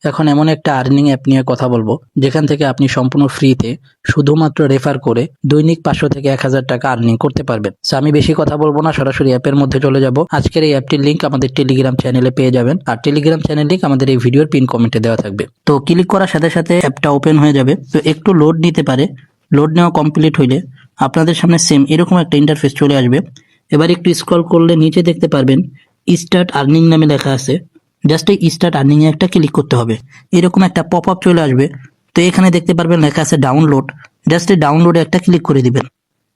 এখন এমন একটা আর্নিং অ্যাপ নিয়ে কথা বলবো যেখান থেকে আপনি সম্পূর্ণ ফ্রিতে শুধুমাত্র রেফার করে দৈনিক 500 থেকে 1000 টাকা আর্নিং করতে পারবেন। আমি বেশি কথা বলবো না, সরাসরি অ্যাপের মধ্যে চলে যাব। আজকের এই অ্যাপটির লিঙ্ক আমাদের টেলিগ্রাম চ্যানেলে পেয়ে যাবেন, আর টেলিগ্রাম চ্যানেল লিঙ্ক আমাদের এই ভিডিওর পিন কমেন্টে দেওয়া থাকবে। তো ক্লিক করার সাথে সাথে অ্যাপটা ওপেন হয়ে যাবে। তো একটু লোড নিতে পারে, লোড নেওয়া কমপ্লিট হইলে আপনাদের সামনে সেম এরকম একটা ইন্টারফেস চলে আসবে। এবার একটু স্ক্রল করলে নিচে দেখতে পারবেন স্টার্ট আর্নিং নামে লেখা আছে। জাস্ট এই স্টার্ট আর্নিং এ একটা ক্লিক করতে হবে, এরকম একটা পপ আপ চলে আসবে। তো এখানে দেখতে পারবেন লেখা আছে ডাউনলোড, জাস্ট এই ডাউনলোডে একটা ক্লিক করে দিবেন।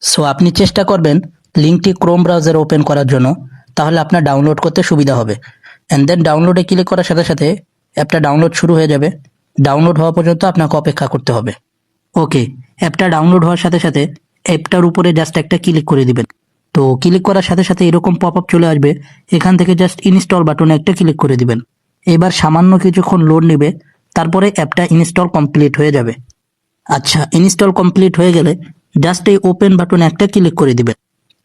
সো আপনি চেষ্টা করবেন লিঙ্কটি ক্রোম ব্রাউজারে ওপেন করার জন্য, তাহলে আপনার ডাউনলোড করতে সুবিধা হবে। অ্যান্ড দেন ডাউনলোডে ক্লিক করার সাথে সাথে অ্যাপটা ডাউনলোড শুরু হয়ে যাবে। ডাউনলোড হওয়া পর্যন্ত আপনাকে অপেক্ষা করতে হবে। ওকে, অ্যাপটা ডাউনলোড হওয়ার সাথে সাথে অ্যাপটার উপরে জাস্ট একটা ক্লিক করে দিবেন। তো ক্লিক করার সাথে সাথে এরকম পপ আপ চলে আসবে। এখান থেকে জাস্ট ইনস্টল বাটনে একটা ক্লিক করে দিবেন। এবার সামান্য কিছুক্ষণ লোড নেবে, তারপরে অ্যাপটা ইনস্টল কমপ্লিট হয়ে যাবে। আচ্ছা, ইনস্টল কমপ্লিট হয়ে গেলে জাস্ট এই ওপেন বাটনে একটা ক্লিক করে দিবেন।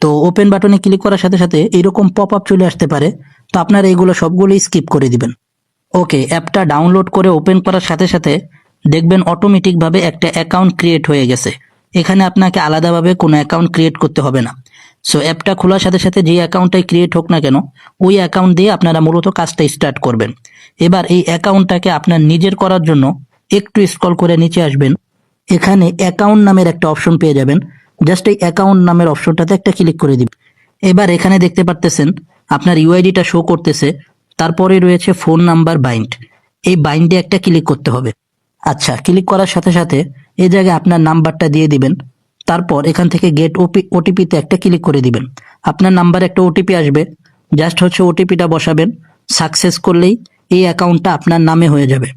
তো ওপেন বাটনে ক্লিক করার সাথে সাথে এরকম পপ আপ চলে আসতে পারে, তো আপনারা এইগুলো সবগুলোই স্কিপ করে দিবেন। ওকে, অ্যাপটা ডাউনলোড করে ওপেন করার সাথে সাথে দেখবেন অটোমেটিকভাবে একটা অ্যাকাউন্ট ক্রিয়েট হয়ে গেছে। এখানে আপনাকে আলাদাভাবে কোনো অ্যাকাউন্ট ক্রিয়েট করতে হবে না। সো অ্যাপটা খোলার সাথে সাথে যে অ্যাকাউন্টটাই ক্রিয়েট হোক না কেন, ওই অ্যাকাউন্ট দিয়ে আপনারা মূলত কাজটা স্টার্ট করবেন। এবার এই অ্যাকাউন্টটাকে আপনার নিজের করার জন্য একটু স্ক্রল করে নিচে আসবেন। এখানে অ্যাকাউন্ট নামের একটা অপশন পেয়ে যাবেন। জাস্ট এই অ্যাকাউন্ট নামের অপশনটাতে একটা ক্লিক করে দিবেন। এবার এখানে দেখতে পারতেছেন আপনার ইউআইডিটা শো করতেছে, তারপরে রয়েছে ফোন নাম্বার বাইন্ড। এই বাইন্ডে একটা ক্লিক করতে হবে। আচ্ছা, ক্লিক করার সাথে সাথে এই জায়গায় আপনার নাম্বারটা দিয়ে দিবেন। তারপর এখান থেকে গেট ওটিপিতে একটা ক্লিক করে দিবেন। আপনার নাম্বারে একটা ওটিপি আসবে, জাস্ট ওটিপিটা বসাবেন। সাকসেস করলেই এই অ্যাকাউন্টটা আপনার নামে হয়ে যাবে।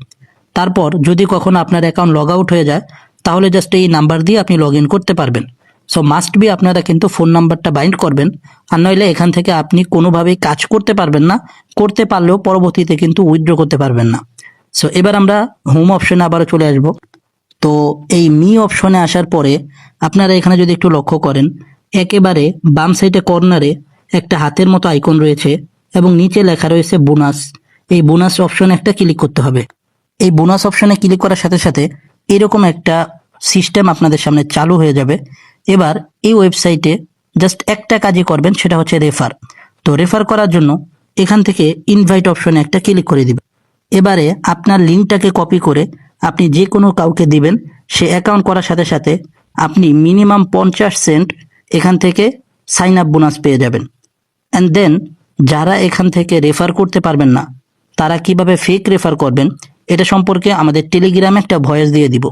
তারপর যদি কখনো আপনার অ্যাকাউন্ট লগ আউট হয়ে যায়, তাহলে জাস্ট এই নাম্বার দিয়ে আপনি লগ ইন করতে পারবেন। সো মাস্ট বি আপনারা কিন্তু ফোন নাম্বারটা বাইন্ড করবেন, আর নইলে এখান থেকে আপনি কোনোভাবেই কাজ করতে পারবেন না। করতে পারলেও পরবর্তীতে কিন্তু উইথড্র করতে পারবেন না। সো এবার আমরা হোম অপশনে আবারও চলে আসব। তো এই মি অপশনে আসার পরে আপনারা এখানে যদি একটু লক্ষ্য করেন, একেবারে বাম সাইডে কর্নারে একটা হাতের মতো আইকন রয়েছে এবং নিচে লেখা রয়েছে বোনাস। এই বোনাস অপশনে একটা ক্লিক করতে হবে। এই বোনাস অপশনে ক্লিক করার সাথে সাথে এরকম একটা সিস্টেম আপনাদের সামনে চালু হয়ে যাবে। এবার এই ওয়েবসাইটে জাস্ট একটা কাজই করবেন, সেটা হচ্ছে রেফার। তো রেফার করার জন্য এখান থেকে ইনভাইট অপশনে একটা ক্লিক করে দিবেন। এবারে আপনার লিঙ্কটাকে কপি করে আপনি যে কোনো কাউকে দিবেন, সে অ্যাকাউন্ট করার সাথে সাথে আপনি মিনিমাম 50 সেন্ট এখান থেকে সাইন আপ বোনাস পেয়ে যাবেন। অ্যান্ড দেন যারা এখান থেকে রেফার করতে পারবেন না, তারা কিভাবে ফেক রেফার করবেন এটা সম্পর্কে আমাদের টেলিগ্রামে একটা ভয়েস দিয়ে দিব।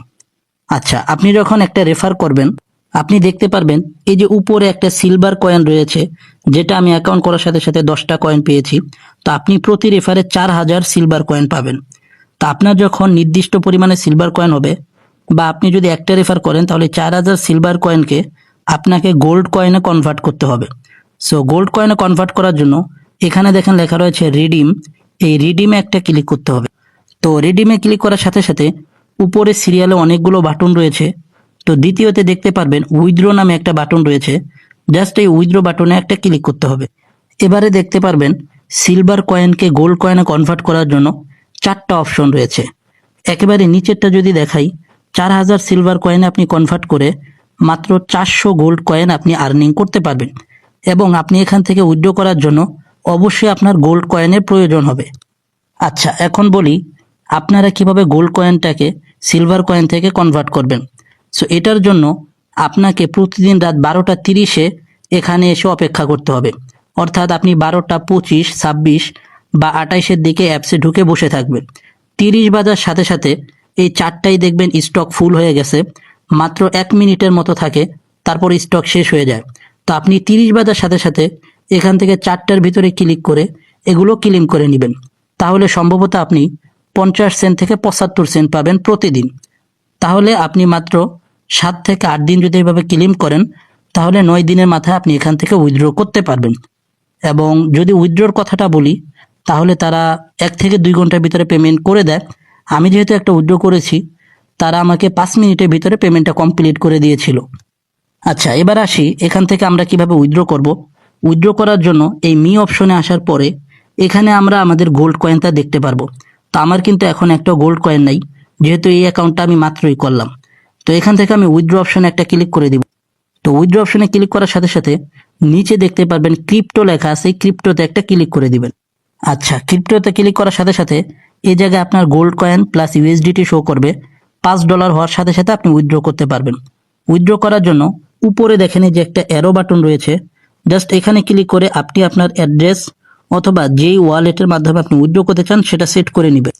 আচ্ছা, আপনি যখন একটা রেফার করবেন, আপনি দেখতে পারবেন এই যে উপরে একটা সিলভার কয়েন রয়েছে, যেটা আমি অ্যাকাউন্ট করার সাথে সাথে 10টা কয়েন পেয়েছি। তো আপনি প্রতি রেফারে 4000 সিলভার কয়েন পাবেন। তা আপনার যখন নির্দিষ্ট পরিমাণে সিলভার কয়েন হবে, বা আপনি যদি একটা রেফার করেন, তাহলে 4000 সিলভার কয়েনকে আপনাকে গোল্ড কয়েনে কনভার্ট করতে হবে। সো গোল্ড কয়েনে কনভার্ট করার জন্য এখানে দেখেন লেখা রয়েছে রিডিম। এই রিডিমে একটা ক্লিক করতে হবে। তো রিডিমে ক্লিক করার সাথে সাথে উপরে সিরিয়ালে অনেকগুলো বাটন রয়েছে। তো দ্বিতীয়তে দেখতে পারবেন উইথড্র নামে একটা বাটন রয়েছে। জাস্ট এই উইথড্র বাটনে একটা ক্লিক করতে হবে। এবারে দেখতে পারবেন সিলভার কয়েনকে গোল্ড কয়েনে কনভার্ট করার জন্য 4টা অপশন রয়েছে। একেবারে নিচেরটা যদি দেখাই, 4000 সিলভার কয়েনে আপনি কনভার্ট করে মাত্র 400 গোল্ড কয়েন আপনি আর্নিং করতে পারবেন। এবং আপনি এখান থেকে উইথড্র করার জন্য অবশ্যই আপনার গোল্ড কয়েনের প্রয়োজন হবে। আচ্ছা, এখন বলি আপনারা কিভাবে গোল্ড কয়েনটাকে সিলভার কয়েন থেকে কনভার্ট করবেন। সো এটার জন্য আপনাকে প্রতিদিন রাত 12টা 30-এ এখানে এসে অপেক্ষা করতে হবে। অর্থাৎ আপনি 12টা 25, 26 বা 28-এর দিকে অ্যাপসে ঢুকে বসে থাকবেন। 30 বাজার সাথে সাথে এই চারটাই দেখবেন স্টক ফুল হয়ে গেছে। মাত্র 1 মিনিটের মতো থাকে, তারপর স্টক শেষ হয়ে যায়। তো আপনি 30 বাজার সাথে সাথে এখান থেকে 4টার ভিতরে ক্লিক করে এগুলো ক্লেম করে নেবেন। তাহলে সম্ভবত আপনি 50 সেন্ট থেকে 75 সেন্ট পাবেন প্রতিদিন। তাহলে আপনি মাত্র 7 থেকে 8 দিন যদি এভাবে ক্লেম করেন, তাহলে 9 দিনের মাথায় আপনি এখান থেকে উইথড্র করতে পারবেন। এবং যদি উইথড্রর কথাটা বলি, তাহলে তারা 1 থেকে 2 ঘন্টার ভিতরে পেমেন্ট করে দেয়। আমি যেহেতু একটা উইথড্র করেছি, তারা আমাকে 5 মিনিটের ভিতরে পেমেন্টটা কমপ্লিট করে দিয়েছিল। আচ্ছা, এবার আসি এখান থেকে আমরা কিভাবে উইথড্র করব। উইথড্র করার জন্য এই মি অপশনে আসার পরে এখানে আমরা আমাদের গোল্ড কয়েনটা দেখতে পারবো। তো আমার কিন্তু এখন একটা গোল্ড কয়েন নাই, যেহেতু এই অ্যাকাউন্টটা আমি মাত্রই করলাম। তো এখান থেকে আমি উইথড্র অপশনে একটা ক্লিক করে দিব। তো উইথড্র অপশনে ক্লিক করার সাথে সাথে নিচে দেখতে পারবেন ক্রিপ্টো লেখা আছে, এই ক্রিপ্টোতে একটা ক্লিক করে দিবেন। আচ্ছা, ক্রিপ্টোতে ক্লিক করার সাথে সাথে এই জায়গায় আপনার gold coin plus USDT show করবে। $5 হওয়ার সাথে সাথে আপনি উইথড্র করতে পারবেন। উইথড্র করার জন্য উপরে দেখেন এই যে একটা অ্যারো বাটন রয়েছে, জাস্ট এখানে ক্লিক করে আপনি আপনার অ্যাড্রেস অথবা যেই ওয়ালেটের মাধ্যমে আপনি উইথড্র করতে চান সেটা সেট করে নেবেন।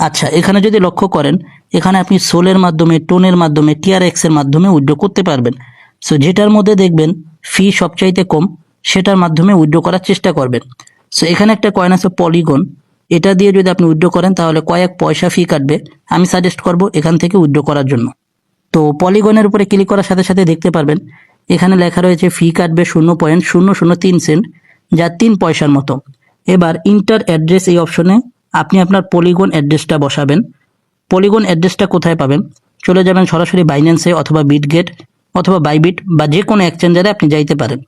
আচ্ছা, এখানে যদি লক্ষ্য করেন, এখানে আপনি সোলের মাধ্যমে, টোনের মাধ্যমে, টিআরএক্স এর মাধ্যমে উইথড্র করতে পারবেন। সো যেটার মধ্যে দেখবেন ফি সবচাইতে কম, সেটার মাধ্যমে উইথড্র করার চেষ্টা করবেন। সো এখানে একটা কয়েন আছে পলিগন, এটা দিয়ে যদি আপনি উইথড্র করেন তাহলে কয়েক পয়সা ফি কাটবে। আমি সাজেস্ট করব এখান থেকে উইথড্র করার জন্য। তো পলিগনের উপরে ক্লিক করার সাথে সাথে দেখতে পারবেন এখানে লেখা রয়েছে ফি কাটবে 0.003 সেন্ট, যা 3 পয়সার মতো। এবার ইন্টার অ্যাড্রেস এই অপশনে আপনি আপনার পলিগন অ্যাড্রেসটা বসাবেন। পলিগন অ্যাড্রেসটা কোথায় পাবেন? চলে যাবেন সরাসরি বাইন্যান্সে অথবা বিটগেট অথবা বাইবিট বা যে কোনো এক্সচেঞ্জারে আপনি যাইতে পারেন।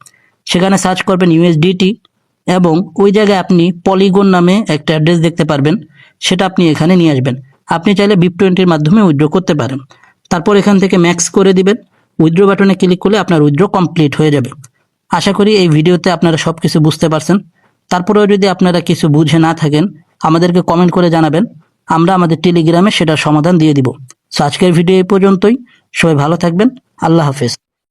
সেখানে সার্চ করবেন ইউএসডিটি এবং ওই জায়গায় আপনি পলিগন নামে একটা অ্যাড্রেস দেখতে পারবেন, সেটা আপনি এখানে নিয়ে আসবেন। আপনি চাইলে BIP20 এর মাধ্যমে উইথড্র করতে পারেন। তারপর এখান থেকে ম্যাক্স করে দিবেন। উইথড্র বাটনে ক্লিক করলে আপনার উইথড্র কমপ্লিট হয়ে যাবে। আশা করি এই ভিডিওতে আপনারা সব কিছু বুঝতে পারছেন। তারপরেও যদি আপনারা কিছু বুঝে না থাকেন আমাদেরকে কমেন্ট করে জানাবেন, আমরা আমাদের টেলিগ্রামে সেটার সমাধান দিয়ে দিব। সো আজকের ভিডিও এই পর্যন্তই। সবাই ভালো থাকবেন। আল্লাহ হাফেজ।